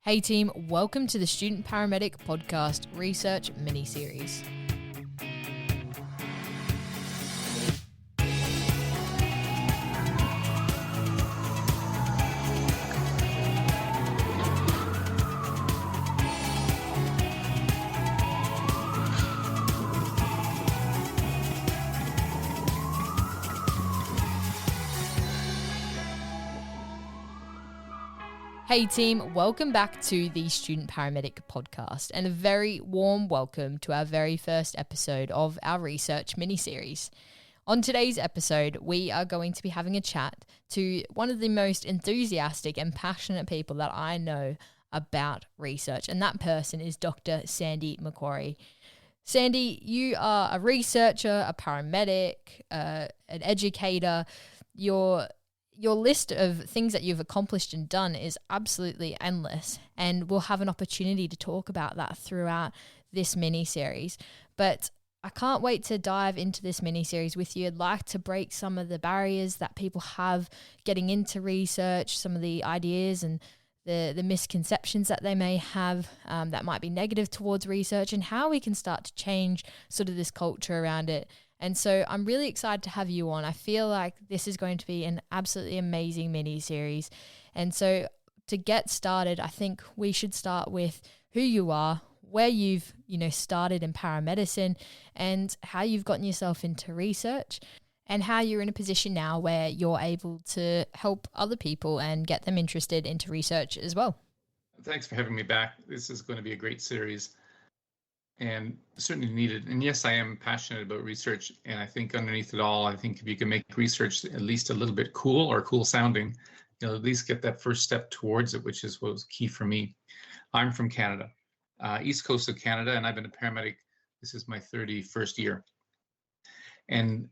Hey team, welcome to the Student Paramedic Podcast Research Mini-Series. Hey team, welcome back to the Student Paramedic Podcast and a very warm welcome to our very first episode of our research mini-series. On today's episode, we are going to be having a chat to one of the most enthusiastic and passionate people that I know about research, and that person is Dr. Sandy MacQuarrie. Sandy, you are a researcher, a paramedic, an educator. Your list of things that you've accomplished and done is absolutely endless, and we'll have an opportunity to talk about that throughout this mini-series. But I can't wait to dive into this mini-series with you. I'd like to break some of the barriers that people have getting into research, some of the ideas and the misconceptions that they may have that might be negative towards research, and how we can start to change sort of this culture around it. And so I'm really excited to have you on. I feel like this is going to be an absolutely amazing mini-series. And so to get started, I think we should start with who you are, where you've, started in paramedicine, and how you've gotten yourself into research, and how you're in a position now where you're able to help other people and get them interested into research as well. Thanks for having me back. This is going to be a great series and certainly needed. And yes, I am passionate about research. And I think underneath it all, I think if you can make research at least a little bit cool or cool sounding, you'll at least get that first step towards it, which is what was key for me. I'm from Canada, east coast of Canada, and I've been a paramedic. This is my 31st year. And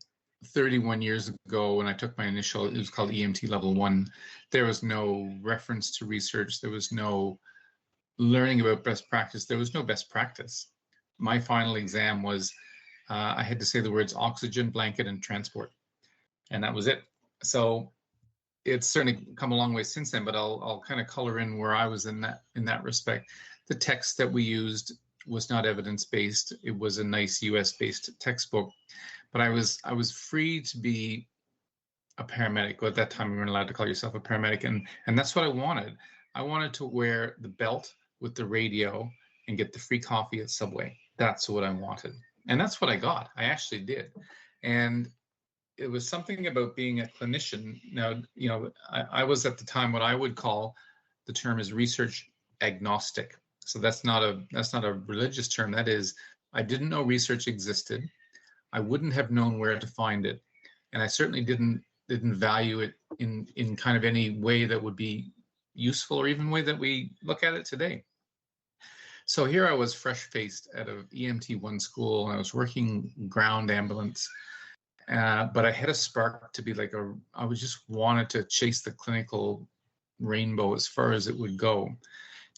31 years ago, when I took my initial, it was called EMT level 1, there was no reference to research. There was no learning about best practice. There was no best practice. My final exam was, I had to say the words oxygen, blanket, and transport. And that was it. So it's certainly come a long way since then, but I'll kind of color in where I was in that respect. The text that we used was not evidence-based. It was a nice US-based textbook, but I was free to be a paramedic. Well, at that time, you weren't allowed to call yourself a paramedic, and that's what I wanted. I wanted to wear the belt with the radio and get the free coffee at Subway. That's what I wanted. And that's what I got. I actually did. And it was something about being a clinician. Now, I was at the time what I would call, the term is research agnostic. So that's not a religious term. That is, I didn't know research existed. I wouldn't have known where to find it. And I certainly didn't value it in kind of any way that would be useful, or even way that we look at it today. So here I was fresh-faced out of EMT1 school, and I was working ground ambulance, but I had a spark to be I just wanted to chase the clinical rainbow as far as it would go.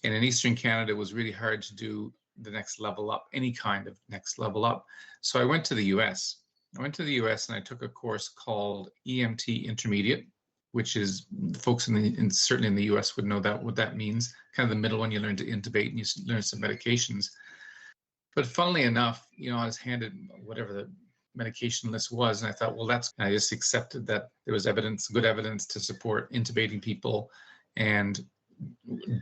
And in Eastern Canada, it was really hard to do the next level up, any kind of next level up. So I went to the US. I went to the US and I took a course called EMT Intermediate, which is, folks certainly in the US would know what that means. Kind of the middle one, you learn to intubate and you learn some medications. But funnily enough, I was handed whatever the medication list was, and I thought, well, I just accepted that there was good evidence to support intubating people, and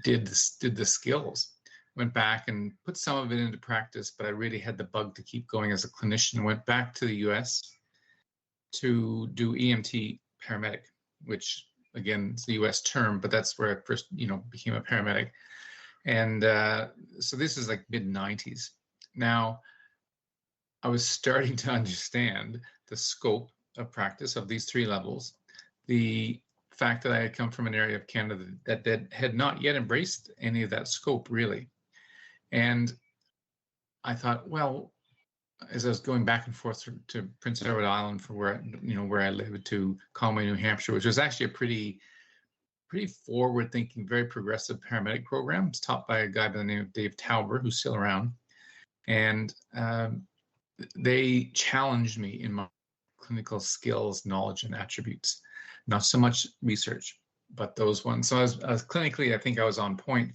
did the skills. Went back and put some of it into practice, but I really had the bug to keep going as a clinician. Went back to the US to do EMT paramedic, which again is the US term, but that's where I first, became a paramedic. And so this is like mid-90s. Now, I was starting to understand the scope of practice of these three levels, the fact that I had come from an area of Canada that had not yet embraced any of that scope, really. And I thought, well, as I was going back and forth to Prince Edward Island for where I lived, to Conway, New Hampshire, which was actually a pretty forward-thinking, very progressive paramedic program. It's taught by a guy by the name of Dave Tauber, who's still around. And they challenged me in my clinical skills, knowledge, and attributes. Not so much research, but those ones. So I was clinically, I think I was on point.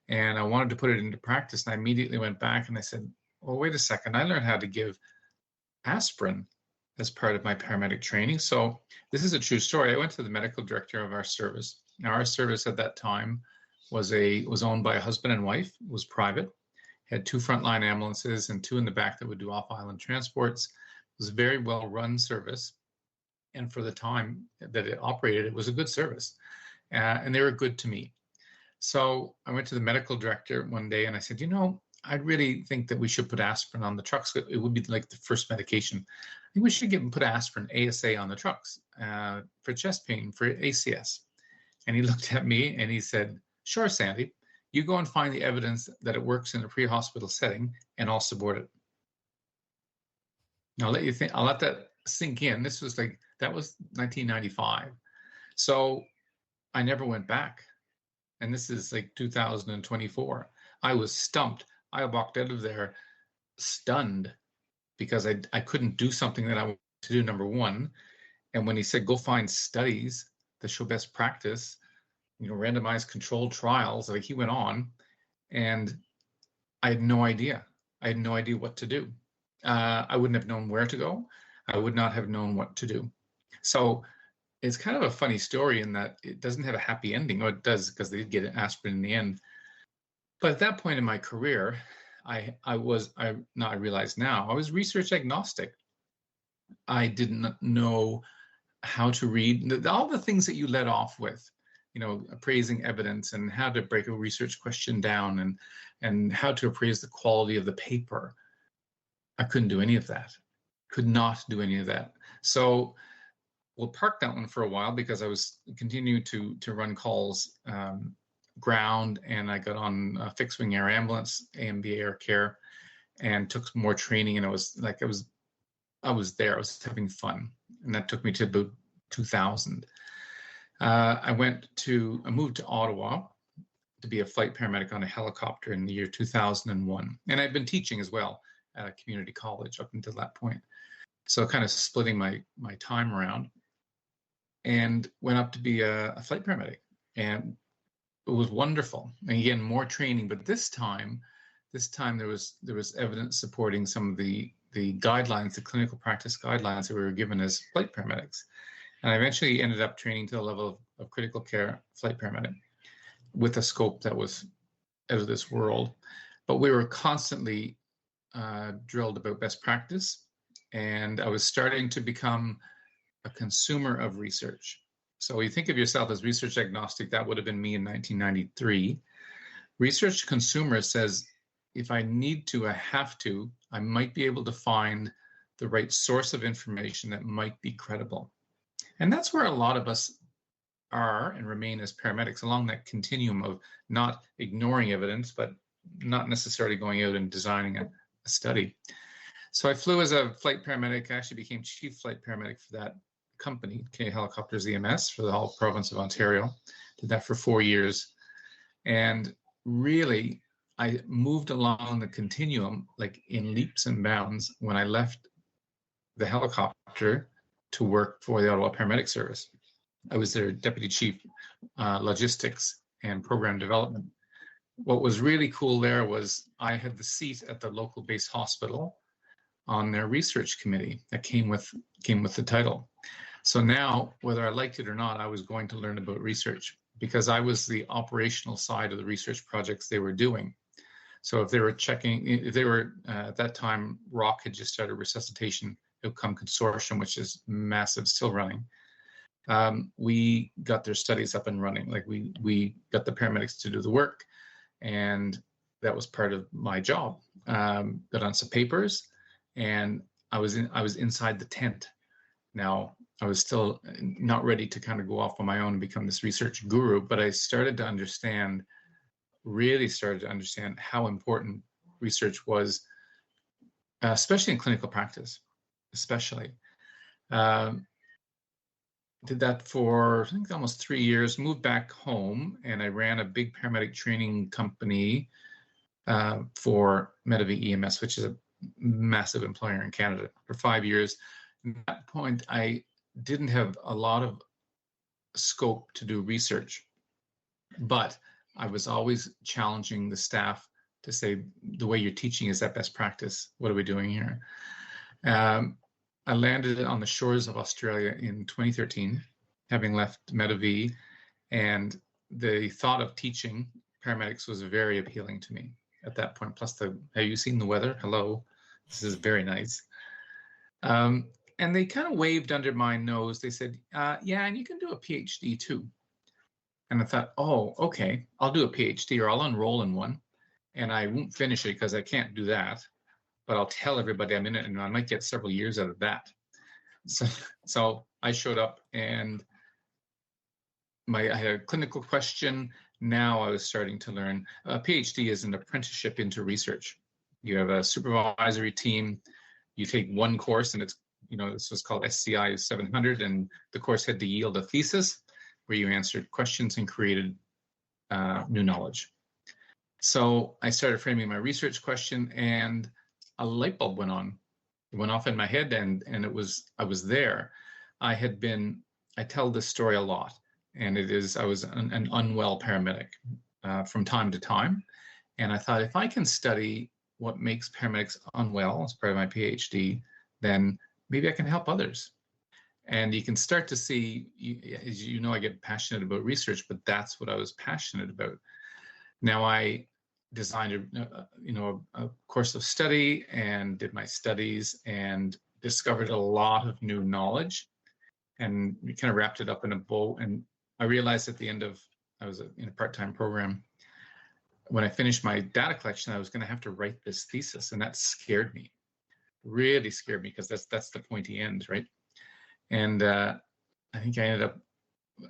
and I wanted to put it into practice. And I immediately went back and I said, well, wait a second, I learned how to give aspirin as part of my paramedic training. So this is a true story. I went to the medical director of our service. Now, our service at that time was owned by a husband and wife. It was private, had 2 frontline ambulances and 2 in the back that would do off-island transports. It was a very well-run service. And for the time that it operated, it was a good service. And they were good to me. So I went to the medical director one day and I said, I really think that we should put aspirin on the trucks. It would be like the first medication. I think we should put aspirin, ASA, on the trucks for chest pain, for ACS. And he looked at me and he said, sure, Sandy, you go and find the evidence that it works in a pre-hospital setting and I'll support it. Now, I'll let that sink in. That was 1995. So I never went back. And this is like 2024. I was stumped. I walked out of there stunned because I couldn't do something that I wanted to do, number one. And when he said, go find studies that show best practice, randomized controlled trials, like he went on, and I had no idea. I had no idea what to do. I wouldn't have known where to go. I would not have known what to do. So it's kind of a funny story in that it doesn't have a happy ending. Or it does, because they did get aspirin in the end. But at that point in my career, I realize now, I was research agnostic. I didn't know how to read all the things that you led off with, appraising evidence and how to break a research question down and how to appraise the quality of the paper. I couldn't do any of that. Could not do any of that. So we'll park that one for a while because I was continuing to run calls ground, and I got on a fixed wing air ambulance, AMB Air Care, and took some more training. And I was there. I was having fun, and that took me to about 2000. I moved to Ottawa to be a flight paramedic on a helicopter in the year 2001, and I'd been teaching as well at a community college up until that point. So kind of splitting my time around, and went up to be a flight paramedic, and it was wonderful. And again, more training, but this time there was evidence supporting some of the guidelines, the clinical practice guidelines that we were given as flight paramedics. And I eventually ended up training to the level of critical care flight paramedic with a scope that was out of this world. But we were constantly drilled about best practice, and I was starting to become a consumer of research. So you think of yourself as research agnostic, that would have been me in 1993. Research consumer says, if I need to, I have to, I might be able to find the right source of information that might be credible. And that's where a lot of us are and remain as paramedics, along that continuum of not ignoring evidence, but not necessarily going out and designing a study. So I flew as a flight paramedic. I actually became chief flight paramedic for that company, Canadian Helicopters EMS, for the whole province of Ontario. Did that for 4 years. And really, I moved along the continuum like in leaps and bounds when I left the helicopter to work for the Ottawa Paramedic Service. I was their deputy chief logistics and program development. What was really cool there was I had the seat at the local base hospital on their research committee that came with the title. So now, whether I liked it or not, I was going to learn about research because I was the operational side of the research projects they were doing. So if they were at that time, ROC had just started Resuscitation Outcome Consortium, which is massive, still running. We got their studies up and running. Like we got the paramedics to do the work, and that was part of my job. Got on some papers, and I was inside the tent. Now, I was still not ready to kind of go off on my own and become this research guru, but I really started to understand how important research was, especially in clinical practice, especially. Did that for, I think, almost 3 years, moved back home, and I ran a big paramedic training company for Medavie EMS, which is a massive employer in Canada, for 5 years. At that point, I didn't have a lot of scope to do research, but I was always challenging the staff to say, the way you're teaching, is that best practice? What are we doing here? I landed on the shores of Australia in 2013, having left Medavie, and the thought of teaching paramedics was very appealing to me at that point. Plus, have you seen the weather? Hello, this is very nice. And they kind of waved under my nose. They said, yeah, and you can do a PhD too. And I thought, oh, okay, I'll do a PhD, or I'll enroll in one, and I won't finish it because I can't do that, but I'll tell everybody I'm in it, and I might get several years out of that. So I showed up, and I had a clinical question. Now I was starting to learn. A PhD is an apprenticeship into research. You have a supervisory team. You take one course, and it's, this was called SCI 700, and the course had to yield a thesis where you answered questions and created new knowledge. So I started framing my research question, and a light bulb went on. It went off in my head, and I was there. I tell this story a lot, and I was an unwell paramedic from time to time. And I thought, if I can study what makes paramedics unwell as part of my PhD, then maybe I can help others. And you can start to see, as you know, I get passionate about research, but that's what I was passionate about. Now I designed a course of study and did my studies and discovered a lot of new knowledge, and we kind of wrapped it up in a bow. And I realized at the end of, I was in a part-time program, when I finished my data collection, I was going to have to write this thesis, and that scared me, really scared me, because that's the pointy end, right? And I think I ended up,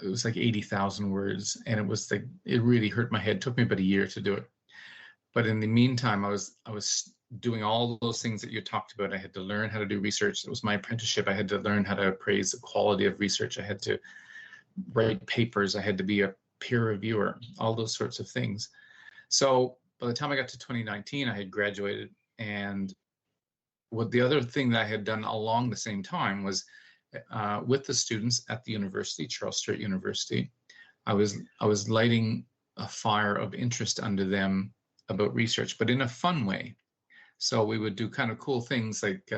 it was like 80,000 words, and it really hurt my head. It took me about a year to do it. But in the meantime, I was doing all those things that you talked about. I had to learn how to do research. It was my apprenticeship. I had to learn how to appraise the quality of research. I had to write papers. I had to be a peer reviewer, all those sorts of things. So by the time I got to 2019, I had graduated. And the other thing that I had done along the same time was, with the students at the university, Charles Sturt University, I was lighting a fire of interest under them about research, but in a fun way. So we would do kind of cool things like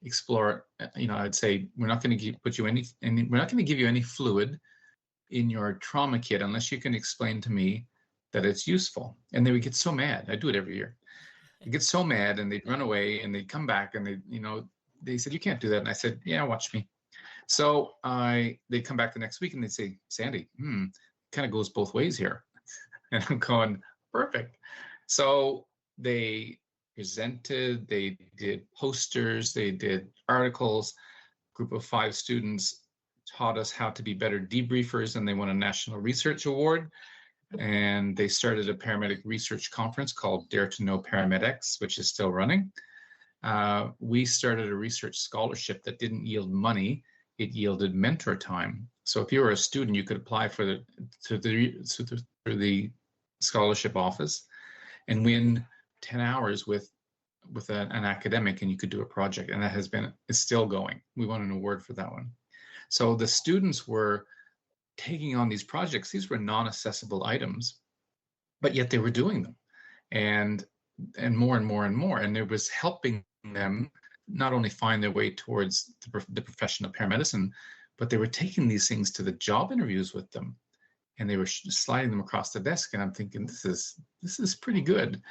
explore. I'd say, we're not going to we're not going to give you any fluid in your trauma kit unless you can explain to me that it's useful. And they would get so mad. I do it every year. They get so mad, and they'd run away, and they'd come back, and they said, you can't do that. And I said, yeah, watch me. So they'd come back the next week, and they'd say, Sandy, kind of goes both ways here. And I'm going, perfect. So they presented, they did posters, they did articles. A group of 5 students taught us how to be better debriefers, and they won a National Research Award. And they started a paramedic research conference called Dare to Know Paramedics, which is still running. We started a research scholarship that didn't yield money. It yielded mentor time. So if you were a student, you could apply for the scholarship office and win 10 hours with an academic, and you could do a project. And that is still going. We won an award for that one. So the students were taking on these projects. These were non-assessable items, but yet they were doing them, and more and more and more. And it was helping them not only find their way towards the profession of paramedicine, but they were taking these things to the job interviews with them, and they were sliding them across the desk. And I'm thinking, this is pretty good.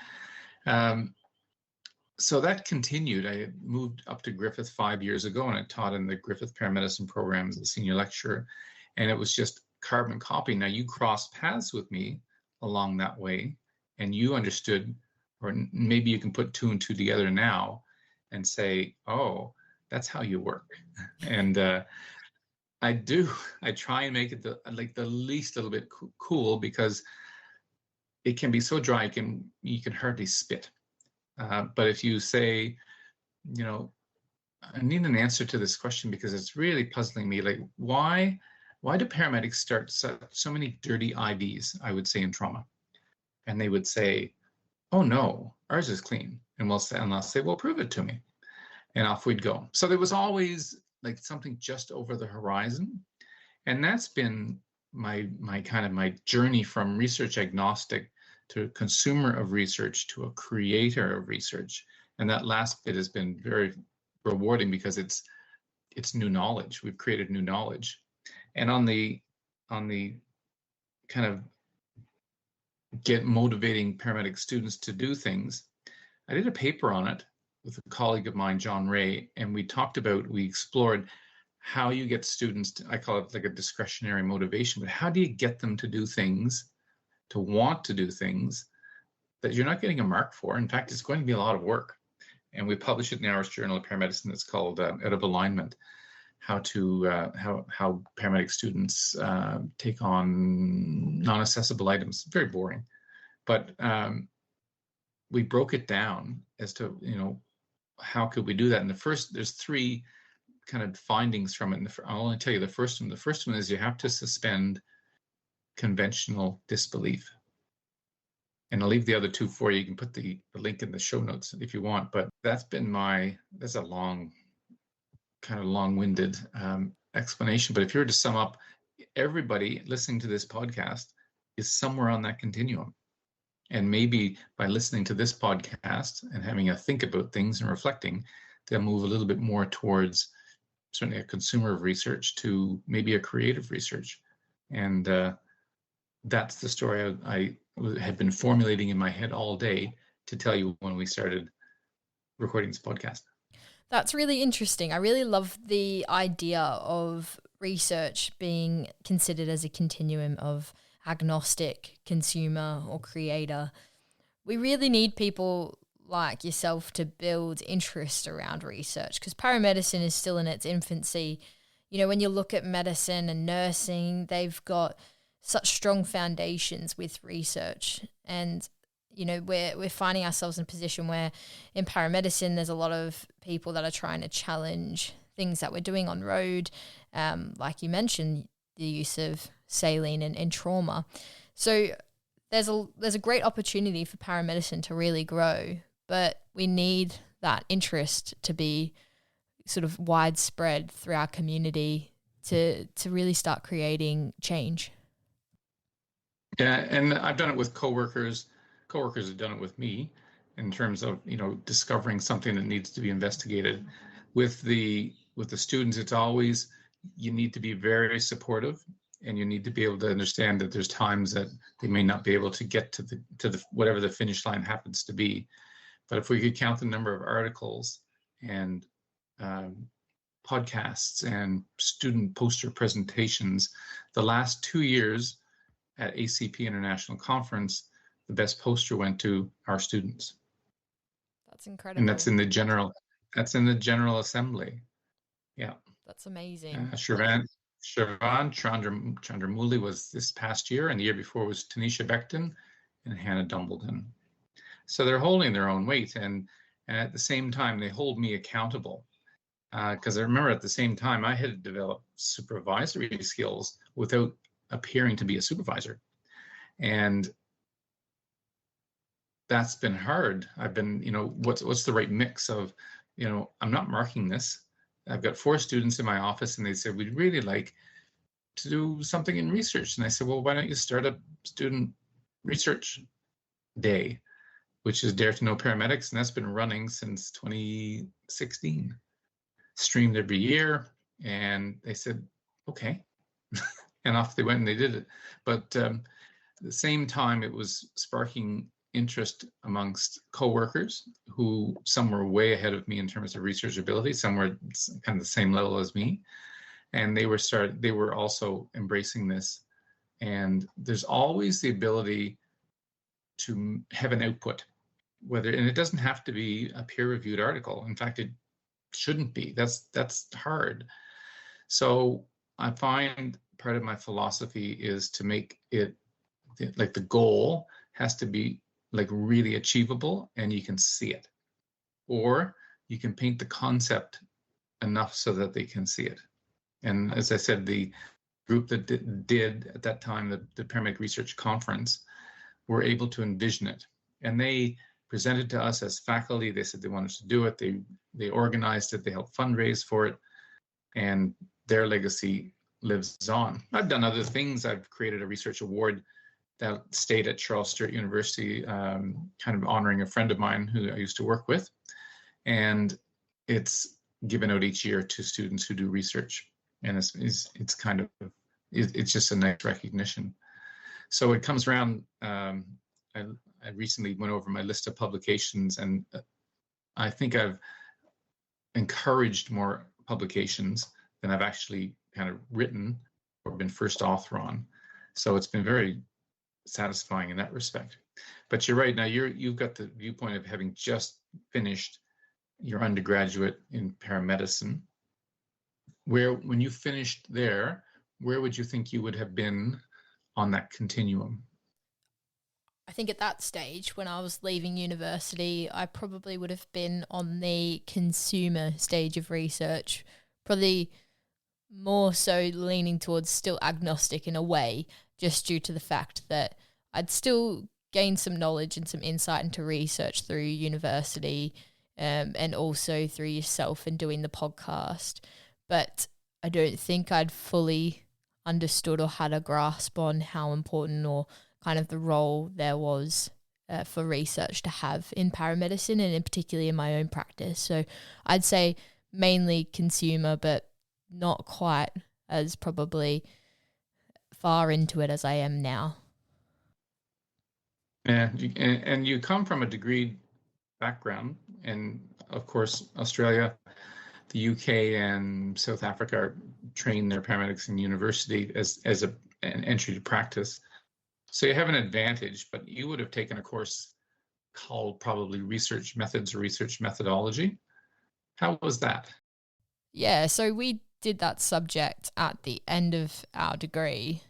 So that continued. I had moved up to Griffith 5 years ago, and I taught in the Griffith Paramedicine program as a senior lecturer. And it was just carbon copy. Now you crossed paths with me along that way, and you understood, or maybe you can put 2 and 2 together now and say, oh, that's how you work. And I try and make it the least little bit cool, because it can be so dry, you can hardly spit. But if you say, I need an answer to this question because it's really puzzling me. Like, why do paramedics start so many dirty IVs, I would say, in trauma? And they would say, oh no, ours is clean. And I'll say, well, prove it to me. And off we'd go. So there was always like something just over the horizon. And that's been my journey from research agnostic to a consumer of research to a creator of research. And that last bit has been very rewarding because it's new knowledge. We've created new knowledge. And on the kind of get motivating paramedic students to do things, I did a paper on it with a colleague of mine, John Ray, and we explored how you get students to, I call it like a discretionary motivation, but how do you get them to do things, to want to do things that you're not getting a mark for? In fact, it's going to be a lot of work. And we published it in the Irish Journal of Paramedicine. It's called Out of Alignment, how paramedic students take on non-accessible items. Very boring. But we broke it down as to, how could we do that? And there's three kind of findings from it. And I'll only tell you the first one. The first one is you have to suspend conventional disbelief. And I'll leave the other two for you. You can put the link in the show notes if you want. But that's a long-winded explanation. But if you were to sum up, everybody listening to this podcast is somewhere on that continuum. And maybe by listening to this podcast and having a think about things and reflecting, they'll move a little bit more towards certainly a consumer of research to maybe a creative research. And that's the story I had been formulating in my head all day to tell you when we started recording this podcast. That's really interesting. I really love the idea of research being considered as a continuum of agnostic, consumer, or creator. We really need people like yourself to build interest around research, because paramedicine is still in its infancy. When you look at medicine and nursing, they've got such strong foundations with research, and we're finding ourselves in a position where in paramedicine there's a lot of people that are trying to challenge things that we're doing on road, like you mentioned, the use of saline in trauma. So there's a great opportunity for paramedicine to really grow, but we need that interest to be sort of widespread through our community to really start creating change. Yeah, and I've done it with coworkers. Coworkers have done it with me in terms of, discovering something that needs to be investigated. With the students, it's always, you need to be very supportive, and you need to be able to understand that there's times that they may not be able to get to the whatever the finish line happens to be. But if we could count the number of articles and podcasts and student poster presentations, the last 2 years at ACP International Conference, the best poster went to our students. That's incredible. And that's in the general assembly. Yeah. That's amazing. Shirvan Chandramouli was this past year, and the year before was Tanisha Becton and Hannah Dumbledon. So they're holding their own weight, and at the same time, they hold me accountable. Because I remember at the same time, I had developed supervisory skills without appearing to be a supervisor. And that's been hard. I've been, what's the right mix of, I'm not marking this. I've got 4 students in my office, and they said, we'd really like to do something in research. And I said, well, why don't you start a student research day, which is Dare to Know Paramedics. And that's been running since 2016, streamed every year. And they said, okay. And off they went and they did it. But at the same time, it was sparking interest amongst coworkers who some were way ahead of me in terms of research ability, some were kind of the same level as me, and they were also embracing this. And there's always the ability to have an output, and it doesn't have to be a peer-reviewed article. In fact, it shouldn't be. That's hard. So I find part of my philosophy is to make it like the goal has to be like really achievable and you can see it, or you can paint the concept enough so that they can see it. And as I said, the group that did at that time, the Paramedic Research Conference, were able to envision it. And they presented to us as faculty. They said they wanted to do it. They organized it. They helped fundraise for it. And their legacy lives on. I've done other things. I've created a research award that stayed at Charles Sturt University, kind of honoring a friend of mine who I used to work with. And it's given out each year to students who do research. And it's kind of, it's just a nice recognition. So it comes around, I recently went over my list of publications, and I think I've encouraged more publications than I've actually kind of written or been first author on. So it's been very satisfying in that respect. But you're right. Now you've got the viewpoint of having just finished your undergraduate in paramedicine. When you finished there, where would you think you would have been on that continuum? I think at that stage, when I was leaving university, I probably would have been on the consumer stage of research, probably more so leaning towards still agnostic in a way, just due to the fact that I'd still gained some knowledge and some insight into research through university, and also through yourself and doing the podcast. But I don't think I'd fully understood or had a grasp on how important or kind of the role there was for research to have in paramedicine, and in particularly in my own practice. So I'd say mainly consumer, but not quite as probably far into it as I am now. And you come from a degree background, and of course Australia, the UK, and South Africa train their paramedics in university as an entry to practice. So you have an advantage, but you would have taken a course called probably research methods or research methodology. How was that? Yeah, so we did that subject at the end of our degree.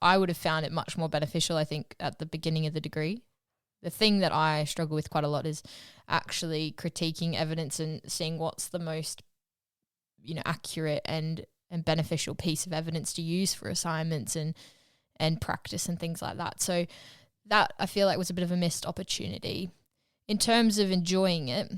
I would have found it much more beneficial, I think, at the beginning of the degree. The thing that I struggle with quite a lot is actually critiquing evidence and seeing what's the most, accurate and beneficial piece of evidence to use for assignments and practice and things like that. So that I feel like was a bit of a missed opportunity. In terms of enjoying it,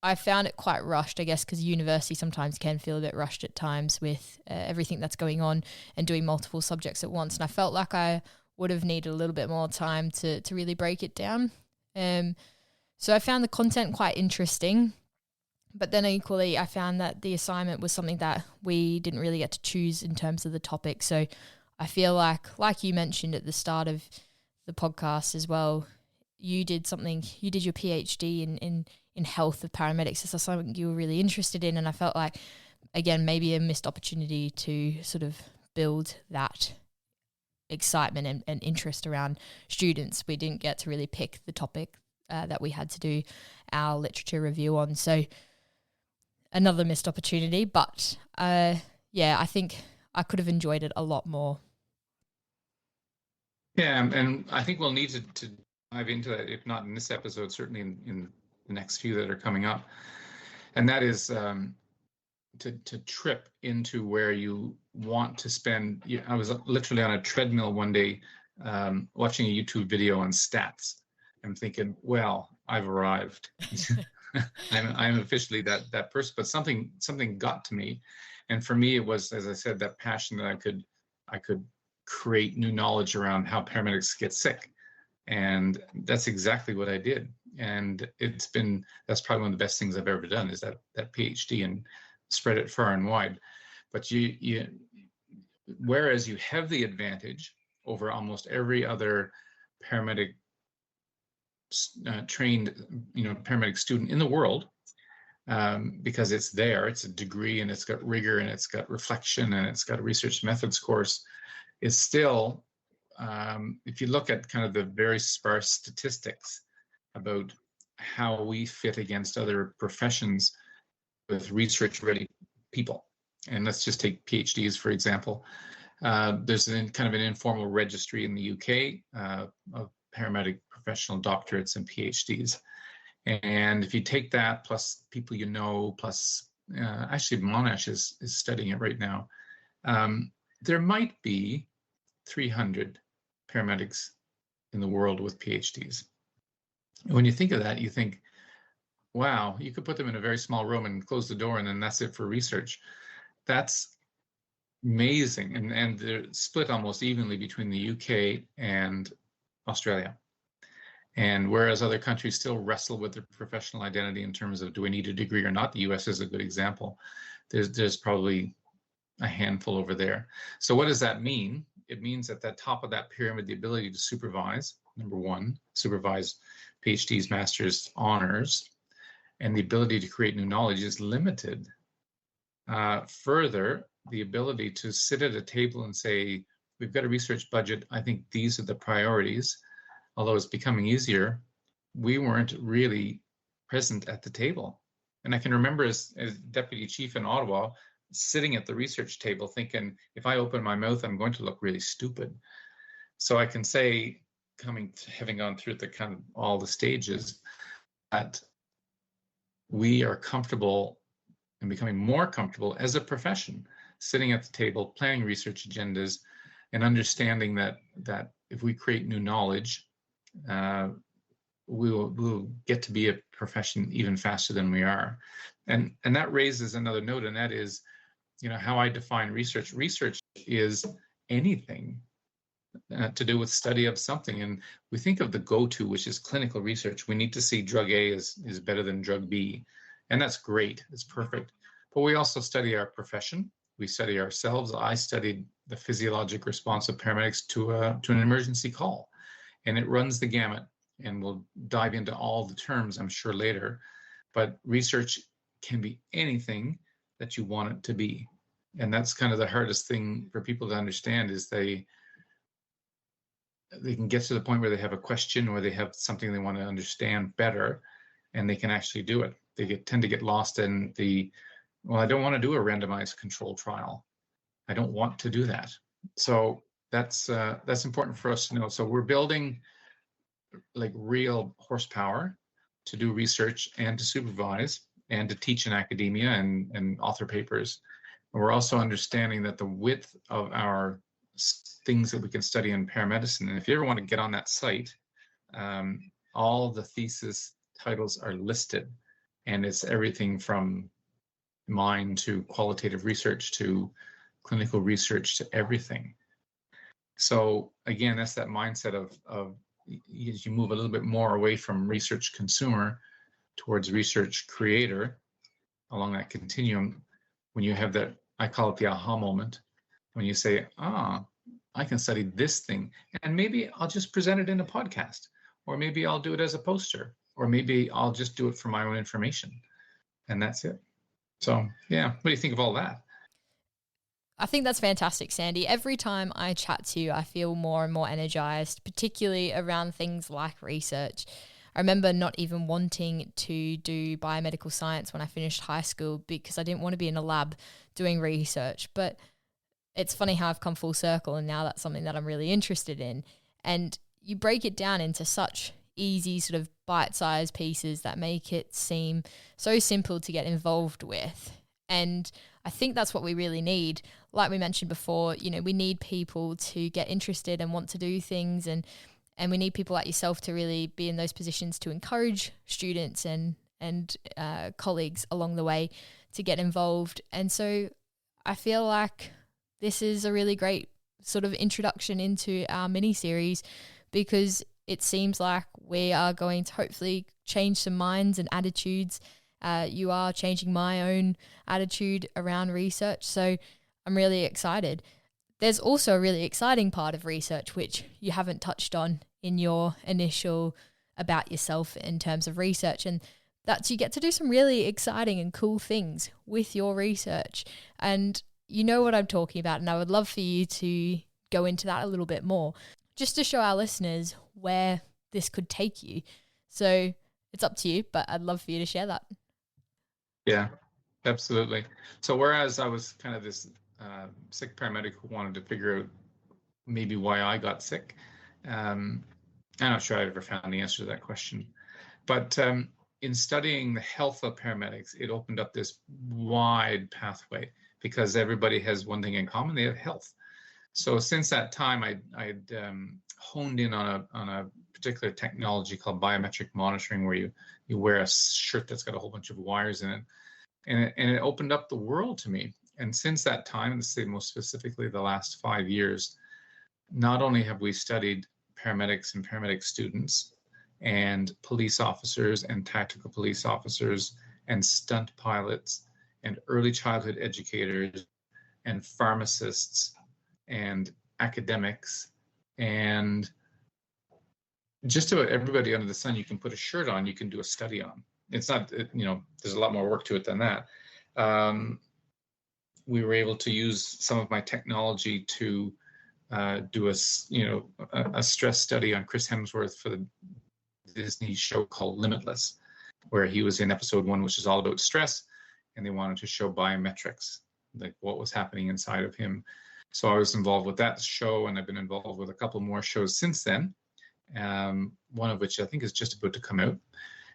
I found it quite rushed, I guess, because university sometimes can feel a bit rushed at times with everything that's going on and doing multiple subjects at once. And I felt like I would have needed a little bit more time to really break it down. So I found the content quite interesting. But then equally, I found that the assignment was something that we didn't really get to choose in terms of the topic. So I feel like you mentioned at the start of the podcast as well, you did your PhD in health of paramedics. Is something you were really interested in? And I felt like, again, maybe a missed opportunity to sort of build that excitement and interest around students. We didn't get to really pick the topic that we had to do our literature review on. So another missed opportunity, but I think I could have enjoyed it a lot more. Yeah, and I think we'll need to dive into that, if not in this episode, certainly in the next few that are coming up. And that is to trip into where you want to spend. I was literally on a treadmill one day watching a YouTube video on stats. I'm thinking, well, I've arrived. I'm officially that person. But something got to me, and for me, it was, as I said, that passion that I could create new knowledge around how paramedics get sick, and that's exactly what I did. And that's probably one of the best things I've ever done, is that PhD, and spread it far and wide. But whereas you have the advantage over almost every other paramedic trained paramedic student in the world, because it's a degree, and it's got rigor, and it's got reflection, and it's got a research methods course. It's still, if you look at kind of the very sparse statistics about how we fit against other professions with research-ready people, and let's just take PhDs, for example. There's kind of an informal registry in the UK of paramedic professional doctorates and PhDs. And if you take that, plus people plus actually Monash is studying it right now, there might be 300 paramedics in the world with PhDs. When you think of that, you think, wow, you could put them in a very small room and close the door, and then that's it for research. That's amazing, and they're split almost evenly between the UK and Australia. And whereas other countries still wrestle with their professional identity in terms of do we need a degree or not, the US is a good example. There's probably a handful over there. So what does that mean? It means at the top of that pyramid, the ability to supervise, number one, supervise PhDs, masters, honors, and the ability to create new knowledge is limited. Further, the ability to sit at a table and say, we've got a research budget, I think these are the priorities, although it's becoming easier, we weren't really present at the table. And I can remember as deputy chief in Ottawa, sitting at the research table thinking, if I open my mouth, I'm going to look really stupid. So I can say, having gone through the kind of all the stages, that we are comfortable and becoming more comfortable as a profession, sitting at the table, planning research agendas, and understanding that if we create new knowledge, we'll get to be a profession even faster than we are. And that raises another note, and that is, how I define research. Research is anything to do with study of something. And we think of the go-to, which is clinical research. We need to see drug A is better than drug B. And that's great, it's perfect. But we also study our profession. We study ourselves. I studied the physiologic response of paramedics to an emergency call. And it runs the gamut. And we'll dive into all the terms, I'm sure, later. But research can be anything that you want it to be. And that's kind of the hardest thing for people to understand, is they can get to the point where they have a question or they have something they want to understand better, and they can actually do it. They tend to get lost in I don't want to do a randomized control trial. I don't want to do that. So that's important for us to know. So we're building like real horsepower to do research and to supervise and to teach in academia and author papers. And we're also understanding that the width of our things that we can study in paramedicine, and if you ever want to get on that site, all the thesis titles are listed, and it's everything from mine to qualitative research to clinical research to everything. So again, that's that mindset of as you move a little bit more away from research consumer towards research creator along that continuum, when you have that, I call it the aha moment, when you say, I can study this thing, and maybe I'll just present it in a podcast, or maybe I'll do it as a poster, or maybe I'll just do it for my own information, and that's it. So yeah, what do you think of all that? I think that's fantastic, Sandy. Every time I chat to you, I feel more and more energized, particularly around things like research. I remember not even wanting to do biomedical science when I finished high school because I didn't want to be in a lab doing research. But it's funny how I've come full circle, and now that's something that I'm really interested in. And you break it down into such easy sort of bite-sized pieces that make it seem so simple to get involved with. And I think that's what we really need. Like we mentioned before, we need people to get interested and want to do things, and we need people like yourself to really be in those positions to encourage students and colleagues along the way to get involved. And so I feel like this is a really great sort of introduction into our mini-series, because it seems like we are going to hopefully change some minds and attitudes. You are changing my own attitude around research, so I'm really excited. There's also a really exciting part of research which you haven't touched on in your initial about yourself in terms of research, and that's you get to do some really exciting and cool things with your research. And you know what I'm talking about, and I would love for you to go into that a little bit more, just to show our listeners where this could take you. So it's up to you, but I'd love for you to share that. Yeah, absolutely. So whereas I was kind of this sick paramedic who wanted to figure out maybe why I got sick, I'm not sure I ever found the answer to that question. But in studying the health of paramedics, it opened up this wide pathway, because everybody has one thing in common: they have health. So since that time, I'd honed in on a particular technology called biometric monitoring, where you wear a shirt that's got a whole bunch of wires in it, and it opened up the world to me. And since that time, let's say most specifically the last 5 years, not only have we studied paramedics and paramedic students and police officers and tactical police officers and stunt pilots and early childhood educators and pharmacists and academics and just about everybody under the sun you can put a shirt on, you can do a study on. It's not, there's a lot more work to it than that. We were able to use some of my technology to do a stress study on Chris Hemsworth for the Disney show called Limitless, where he was in episode 1, which is all about stress, and they wanted to show biometrics, like what was happening inside of him. So I was involved with that show, and I've been involved with a couple more shows since then, one of which I think is just about to come out.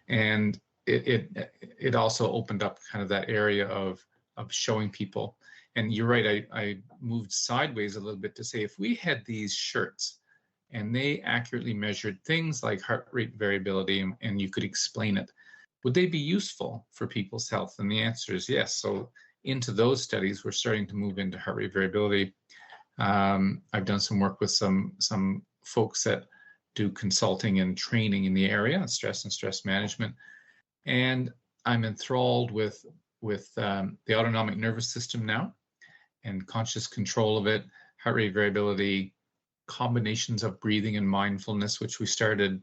And it also opened up kind of that area of showing people. And you're right, I moved sideways a little bit to say, if we had these shirts and they accurately measured things like heart rate variability and you could explain it, would they be useful for people's health? And the answer is yes. So into those studies, we're starting to move into heart rate variability. I've done some work with some folks that do consulting and training in the area, stress and stress management. And I'm enthralled with the autonomic nervous system now and conscious control of it, heart rate variability, combinations of breathing and mindfulness, which we started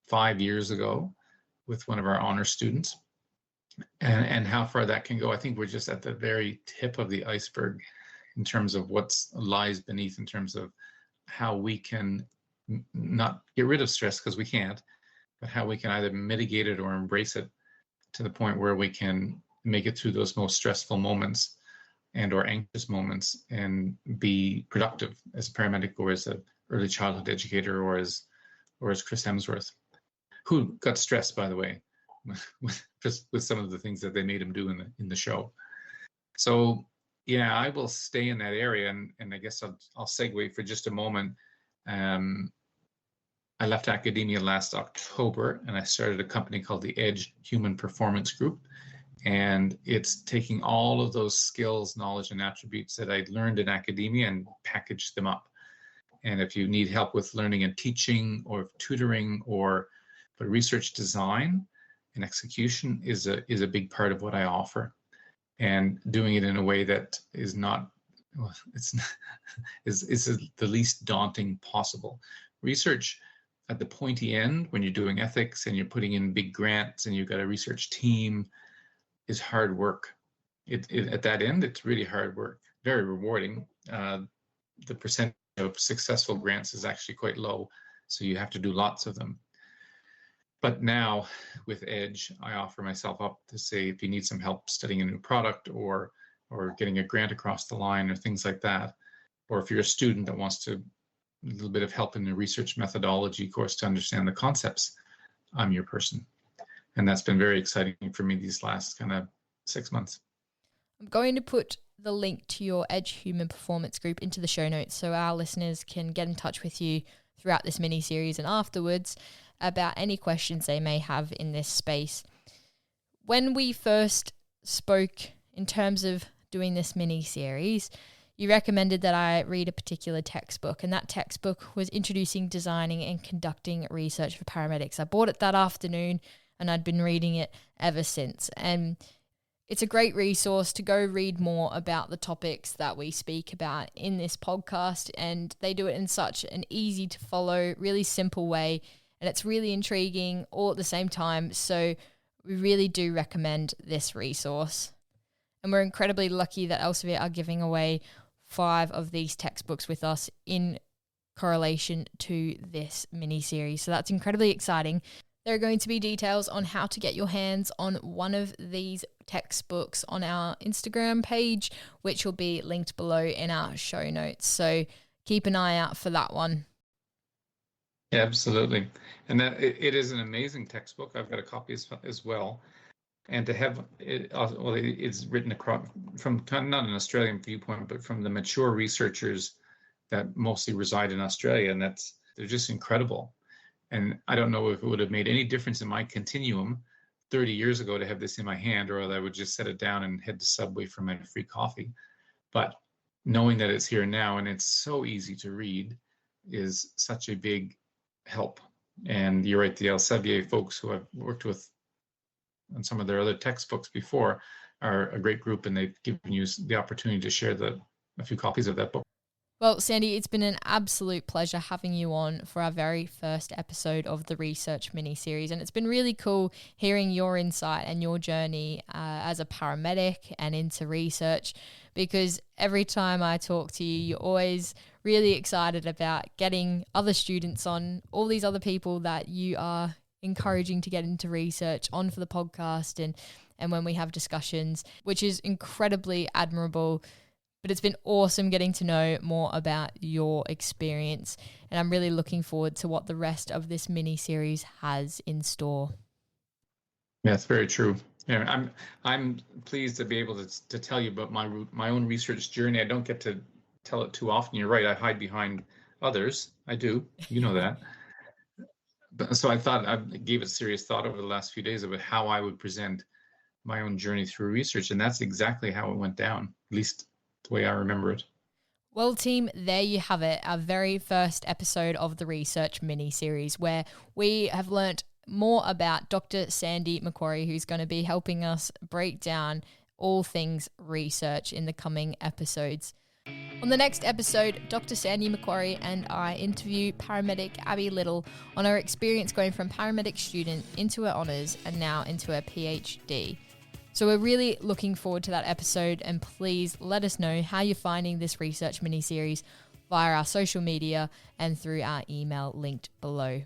5 years ago with one of our honor students, and how far that can go. I think we're just at the very tip of the iceberg in terms of what lies beneath, in terms of how we can not get rid of stress, because we can't, but how we can either mitigate it or embrace it to the point where we can make it through those most stressful moments and or anxious moments and be productive as a paramedic or as an early childhood educator or as Chris Hemsworth, who got stressed, by the way, with some of the things that they made him do in the show. So yeah, I will stay in that area, and I guess I'll segue for just a moment. I left academia last October, and I started a company called the Edge Human Performance Group. And it's taking all of those skills, knowledge, and attributes that I learned in academia and packaged them up. And if you need help with learning and teaching or tutoring but research design and execution is a big part of what I offer. And doing it in a way that is not, is the least daunting possible. Research at the pointy end, when you're doing ethics and you're putting in big grants and you've got a research team, is hard work. At that end, it's really hard work, very rewarding. The percentage of successful grants is actually quite low, so you have to do lots of them. But now with Edge, I offer myself up to say, if you need some help studying a new product or getting a grant across the line or things like that, or if you're a student that wants a little bit of help in the research methodology course to understand the concepts, I'm your person. And that's been very exciting for me these last kind of 6 months. I'm going to put the link to your Edge Human Performance Group into the show notes so our listeners can get in touch with you throughout this mini-series and afterwards about any questions they may have in this space. When we first spoke in terms of doing this mini-series, you recommended that I read a particular textbook, and that textbook was Introducing, Designing and Conducting Research for Paramedics. I bought it that afternoon, and I'd been reading it ever since. And it's a great resource to go read more about the topics that we speak about in this podcast. And they do it in such an easy to follow, really simple way. And it's really intriguing all at the same time. So we really do recommend this resource. And we're incredibly lucky that Elsevier are giving away 5 of these textbooks with us in correlation to this mini-series. So that's incredibly exciting. There are going to be details on how to get your hands on one of these textbooks on our Instagram page, which will be linked below in our show notes. So keep an eye out for that one. Yeah, absolutely. And that it is an amazing textbook. I've got a copy as well. And to have it, well, it's written across from not an Australian viewpoint, but from the mature researchers that mostly reside in Australia. And they're just incredible. And I don't know if it would have made any difference in my continuum 30 years ago to have this in my hand, or I would just set it down and head to Subway for my free coffee. But knowing that it's here now and it's so easy to read is such a big help. And you're right, the Elsevier folks who I've worked with on some of their other textbooks before are a great group, and they've given you the opportunity to share a few copies of that book. Well, Sandy, it's been an absolute pleasure having you on for our very first episode of the research mini-series. And it's been really cool hearing your insight and your journey as a paramedic and into research, because every time I talk to you, you're always really excited about getting other students on, all these other people that you are encouraging to get into research on for the podcast and when we have discussions, which is incredibly admirable. But it's been awesome getting to know more about your experience, and I'm really looking forward to what the rest of this mini-series has in store. Yeah, that's very true. Yeah, I'm pleased to be able to tell you about my own research journey. I don't get to tell it too often. You're right. I hide behind others. I do. You know that. But so I thought I gave it serious thought over the last few days about how I would present my own journey through research, and that's exactly how it went down, at least the way I remember it. Well, team, there you have it, our very first episode of the research mini-series, where we have learnt more about Dr. Sandy MacQuarrie, who's going to be helping us break down all things research in the coming episodes. On the next episode, Dr. Sandy MacQuarrie and I interview paramedic Abby Little on her experience going from paramedic student into her honours and now into her PhD. So we're really looking forward to that episode, and please let us know how you're finding this research mini-series via our social media and through our email linked below.